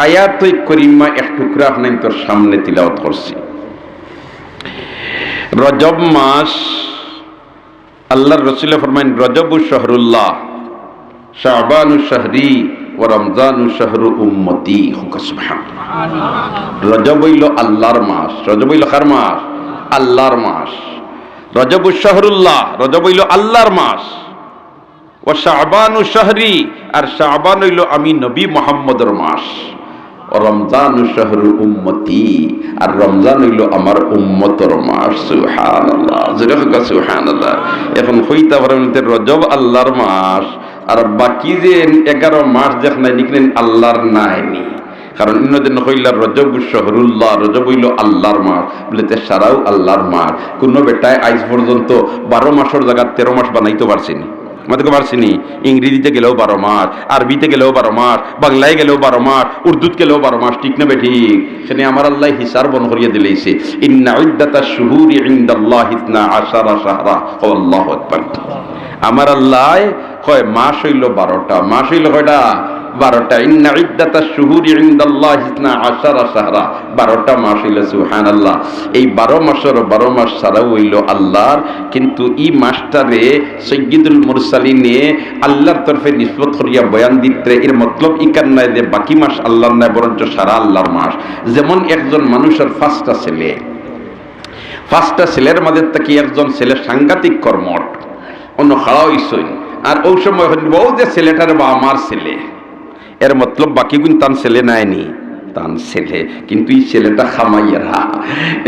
আয়াতুল করিমা এক টুকরা আপনার তোর সামনে তিলাওয়াত করছি। রজব মাস, আল্লাহর রাসূল ফরমায়েন রজবু শাহরুল্লাহ, শাবানু শাহরি ওয়া রমজানু শাহরু উম্মতি। সুবহানাল্লাহ। রজব হইল আল্লাহর মাস। রজব হইল কার মাস? আল্লাহর মাস। রজবু শাহরুল্লাহ, রজব হইল আল্লাহর মাস। ওয়া শাবানু শাহরি, আর শাবান হইল আমি নবী মুহাম্মদের মাস। রমজানু শাহরু উম্মতি, আর রমজান হইল আমার উম্মতর মাস। সুবহানাল্লাহ, জোরে হোক সুবহানাল্লাহ। এখন হইতা পারেন রজব আল্লাহর মাস, আর বাকি যে 11 মাস যেখানে লিখলেন আল্লাহর নাইনি, কারণ ইন্নদিন হইলা রজব শাহরুল্লাহ, রজব হইল আল্লাহর মাস বলে সারাও আল্লাহর মাস। কোন বেটায় আজ পর্যন্ত 12 মাসের জায়গা 13 মাস বানাইতে পারছিনি, আমাদেরকে পারছিনি। ইংরেজিতে গেলেও 12 মাস, আরবিতে গেলেও 12 মাস, বাংলায় গেলেও 12 মাস, উর্দুত গেলেও 12 মাস, ঠিক না বেঠিক? সেখানে আমার আল্লাহ হিসাব বন করিয়ে দিলেছে, ইন্না ইদ্দাতাশ শুহুরি ইনদাল্লাহি 12 শাহরা। আল্লাহু আকবার। আমার আল্লাহ কয় মাস হইল 12টা। মাস হইল কয়টা? 12টা। ইন্না ইদ্দাতাশ শুহুরি ইনদাল্লাহি 12 শাহরা, 12টা মাস হইল। সুবহানাল্লাহ। এই 12 মাসের 12 মাস ছাড়াও হইল আল্লাহর, কিন্তু এই মাসটারে সাইয়্যিদুল মুরসালিনে আল্লাহর তরফে নিসবত করিয়া বয়ান দিতে, এর মতলব ইকান নাই যে বাকি মাস আল্লাহর নাই, বরঞ্চ সারা আল্লাহর মাস। যেমন একজন মানুষের 5টা ছেলে, 5টা ছেলের মাঝে থেকে একজন ছেলে সাংঘাতিক কর্মঠ, অন্য খাড়া হইসই, আর ওই সময় বউ যে ছেলেটার বা আমার ছেলে, এর মতলব বাকি গুণ তান ছেলে নাইনি, তান ছেলে, কিন্তু এই ছেলেটা খামাইয়েরা।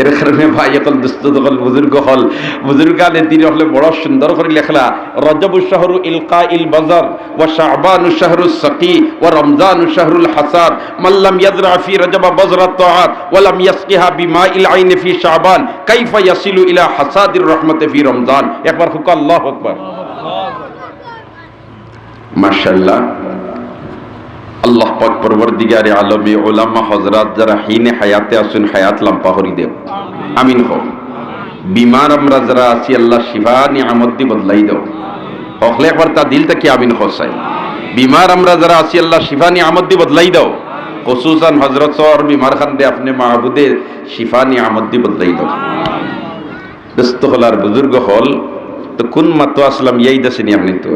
এর কারণে ভাই এখন দুস্থ হল, বুজুর্গ হল, বুজুর্গ আলে তিনি হলে বড় সুন্দর করে লেখলা, রজবু শাহরু ইলকা ইল বাজার ওয়া শাবানু শাহরু সাকি ওয়া রমজানু শাহরুল হাসাদ মাল্লাম ইয়াজরা ফি রজব বাজরাত তাআত ওয়া লাম ইয়াসকিহা বিমাইল আইন ফি শাবান কাইফা ইয়াসিলু ইলা হাসাদির রহমতি ফি রমজান। একবার হুক আল্লাহু আকবার। মাশাআল্লাহ। আল্লাহ পাক পরবর্তীগারে আলমে উলামা হযরত যারা হিনে হায়াতে আছেন, হায়াত লম্বা করি দেব, আমিন হোক। বিমার আমরা যারা আছি, আল্লাহ শিফা নিয়ামত দি বদলাই দাও, হকলে একবার তা দিল থেকে আমিন হোসাই। বিমার আমরা যারা আছি, আল্লাহ শিফা নিয়ামত দি বদলাই দাও, খুসুসান হযরত সর বিমার খান দে আপনি মাহবুদে শিফা নিয়ামত দি বদলাই দাও। দোস্ত হল আর বুজুর্গ হল, তো কোন মাতো আসলাম এই দেশে নিয়ে আপনি তো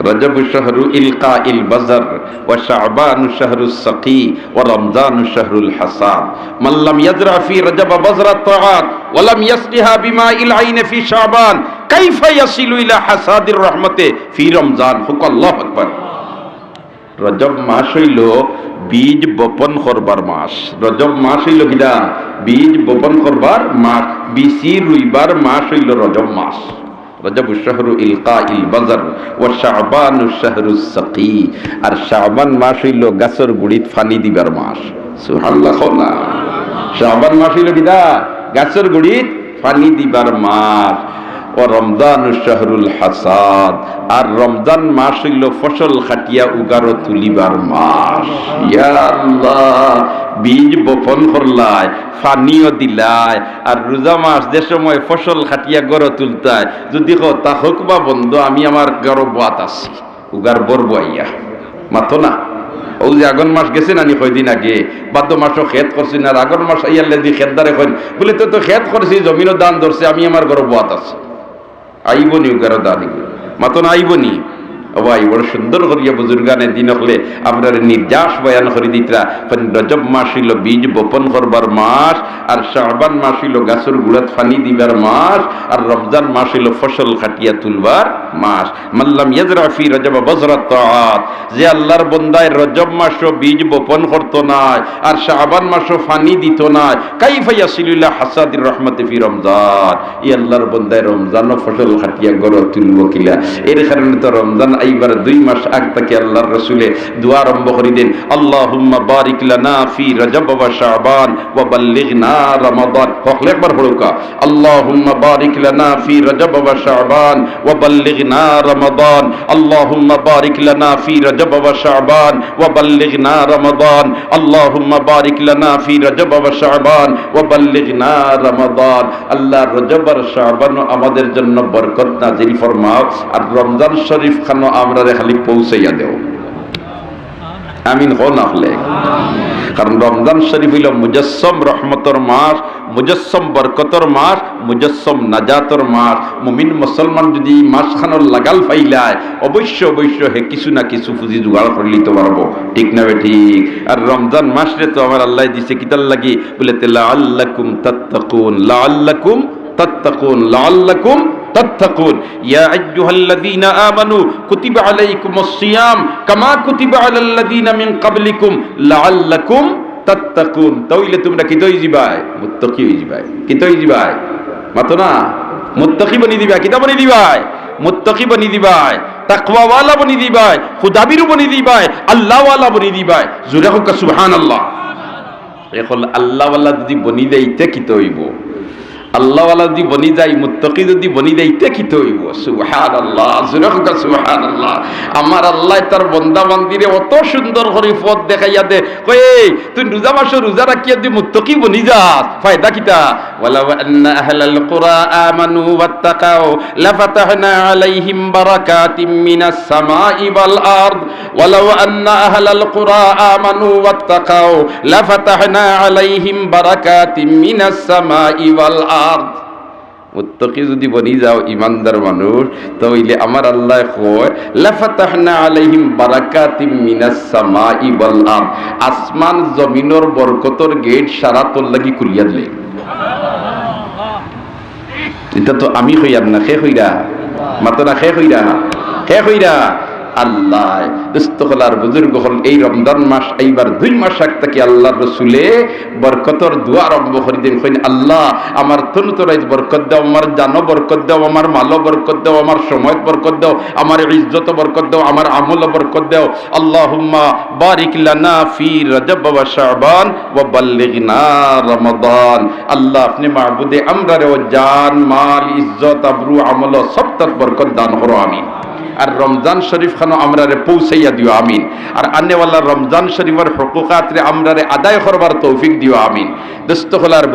রজব শাহরু ইলকা ইল বাজার ওয়া শাবানু শাহরু সাকি ওয়া রমজানু শাহরুল হাসাদ মাল্লাম ইয়াজরা ফি রজব বাজরাত তাআত ওয়া লাম ইয়াসকিহা বিমাইল আইন ফি শাবান কাইফা ইয়াসিলু ইলা হাসাদির রহমতে ফি রমজান। হুক আল্লাহু আকবার। রজব মাস হইল বীজ বপন করবার মাস। রজব মাস হইল কিনা? বীজ বপন করবার মাস, বিচি রুইবার মাস হইল রজব মাস। রজব শাহরু ইলকা ইল বাজার ওয়া শাবানু শাহরু সাকি, আর শাবান মাস হইল গাছের গুড়িত পানি দিবার মাস। সুবহানাল্লাহ। শাবান মাস হইল কিনা? গাছের গুড়িত পানি দিবার মাস। ও রমজানু শাহরুল হাসাদ, আর রমজান মাস হইল ফসল খাটিয়া উগারো তুলিবার মাস। ইয়া আল্লাহ, বীজ বপন করলায়, পানিও দিলায়, আর রোজা মাস যে সময় ফসল খাটিয়া গড় তুলতায়, যদি তা হোক বা বন্ধ, আমি আমার গড় বাত আছি, উগার বর বইয়া মাথো না। ও যে আগন মাস গেছে নানি কয়দিন আগে, বাদ্য মাসও খেত করছি না, আগন মাস আইয়ালে দি খেতদারে কইন বলে তো খেত করছি, জমিনও দান ধরছে, আমি আমার গড় বাত আছি, আইবনি উগার দানি মাতো না, আইবনি। ভাই বড় সুন্দর করিয়া বুজুর্গানে দিন হলে আমরা নির্যাস বয়ান করে দিতরা। রজব মাস হইল বীজ বপন করবার মাস, আর শাবান মাস হইল গাছের গুড়াত পানি দিবার মাস, আর রমজান মাস হইল ফসল খাটিয়া তুলবার মাস। মাল্লাম ইয়াজরা ফি রজব বাজরাত তাআত, যে আল্লাহর বান্দায় রজব মাসও বীজ বপন করতো না, আর শাবান মাসও পানি দিত না, কাইফা ইয়াসিলু ইলা হাসাদির রহমতি ফি রমজান, এই আল্লাহর বান্দায় রমজানও ফসল খাটিয়া গড় তুলব কিলা। এর কারণে তো রমজান এইবার 2 মাস আগ থেকে আল্লাহর রাসূলে দোয়া আরম্ভ করে দেন, আল্লাহুম্মা বারিক লানা ফি রজব ওয়া শাবান ওয়া বাল্লিগনা রমাদান। হকলে একবার পড়ুকা, আল্লাহুম্মা বারিক লানা ফি রজব ওয়া শাবান ওয়া বাল্লিগনা রমাদান, আল্লাহুম্মা বারিক লানা ফি রজব ওয়া শাবান ওয়া বাল্লিগনা রমাদান, আল্লাহুম্মা বারিক লানা ফি রজব ওয়া শাবান ওয়া বাল্লিগনা রমাদান। আল্লাহ রজব আর শাবান আমাদের জন্য বরকত নাজিল ফরমাও, আর রমজান শরীফ খানো আমরা খালি পৌঁছাইয়া দেও। আমিন হো না হলে। কারণ রমজান শরীফ হইল মুজাসসম রহমতর মাস, মুজাসসম বরকতর মাস, মুজাসসম নাজাতর মাস। মুমিন মুসলমান যদি মাসখানোর লাগাল ফাইলায় অবশ্য অবশ্য হে কিছু না কিছু পুঁজি জোগাড় করে নিতে পারবো, ঠিক না ঠিক? আর রমজান মাসরে তো আমার আল্লাহ দিছে কিতাল লাগি বলে লাআল্লাকুম তাত্তাকুন, লাআল্লাকুম তাত্তাকুন, লাআল্লাকুম তাত্তাকুন। ইয়া আইয়ুহাল্লাযীনা আমানু কুতিবা আলাইকুমুস সিয়াম কামা কুতিবা আলাল্লাযীনা মিন ক্বাবলিকুম লাআল্লাকুম তাত্তাকুন। তাইলে তোমরা কি তৈ জিবাই মুত্তাকি হই জিবাই, কি তৈ জিবাই মাতো না মুত্তাকি বনি দিবাই, কিতা বনি দিবাই মুত্তাকি বনি দিবাই, তাকওয়া ওয়ালা বনি দিবাই, খুদাবিরু বনি দিবাই, আল্লাহ ওয়ালা বনি দিবাই। জোরে হোক সুবহানাল্লাহ। এখন আল্লাহ ওয়ালা যদি বনি দেইতে কি তৈব, আল্লাহ ওয়ালা যদি বনি যায়, মুত্তাকি যদি বনি দেইতে কি তৈব। সুবহানাল্লাহ, জোরে হোক সুবহানাল্লাহ। আমার আল্লাহ তার বান্দা বান্দিরে অত সুন্দর করে পথ দেখাইয়া দে, কই তুই রোজা মাসে রোজা রাখিয়া দি মুত্তাকি বনি যাস, ফায়দা কিতা? ওয়ালাউ আন্না আহলাল কুরা আমানু ওয়াত্তাকাউ লাফাতাহনা আলাইহিম বারাকাতিম মিনাস সামাই ওয়াল আরদ। ওয়ালাউ আন্না আহলাল কুরা আমানু ওয়াত্তাকাউ লাফাতাহনা আলাইহিম বারাকাতিম মিনাস সামাই ওয়াল আরদ। মুত্তাকি যদি বনি যাও ইমানদার মানুষ, তাহলে আমার আল্লাহ কয় লাফাতাহনা আলাইহিম বারাকাতিম মিনাস সামাই ওয়াল আরদ। আসমান জমিনের বরকতর গেট সারা তোর লাগি খুলিয়া দিলে। এটা তো আমি হইয়ার না, খে হইরা মাতো না, খে হইরা, খে হইরা আল্লাহ দুস্থলার বুজুর্গ হল। এই রমজান মাস এইবার 2 মাস আগ থেকে আল্লাহর রসুলে বরকতর দোয়া আরম্ভ করে দিন। কইন আল্লাহ আমার তনুতরাই বরকত দাও, আমার জানো বরকত দাও, আমার মালও বরকত দাও, আমার সময় বরকত দাও, আমার ইজ্জত বরকত দাও, আমার আমল বরকত দাও। আল্লাহুম্মা বারিক লানা ফি রজব ওয়া শাবান ওয়া বাল্লিগনা রমাদান। আল্লাহ আপনি মাবুদে আমরা রে জান মাল ইজ্জত আবরু আমল সবটার বরকত দান করো, আমিন। আর রমজান শরীফ খানো আমরা রে পৌঁছাইয়া দিও, আমিন। আর আনেওয়ালা রমজান শরীফের হকুকাত রে আমরা রে আদায় করবার তৌফিক দিও, আমিন। দোস্ত হলার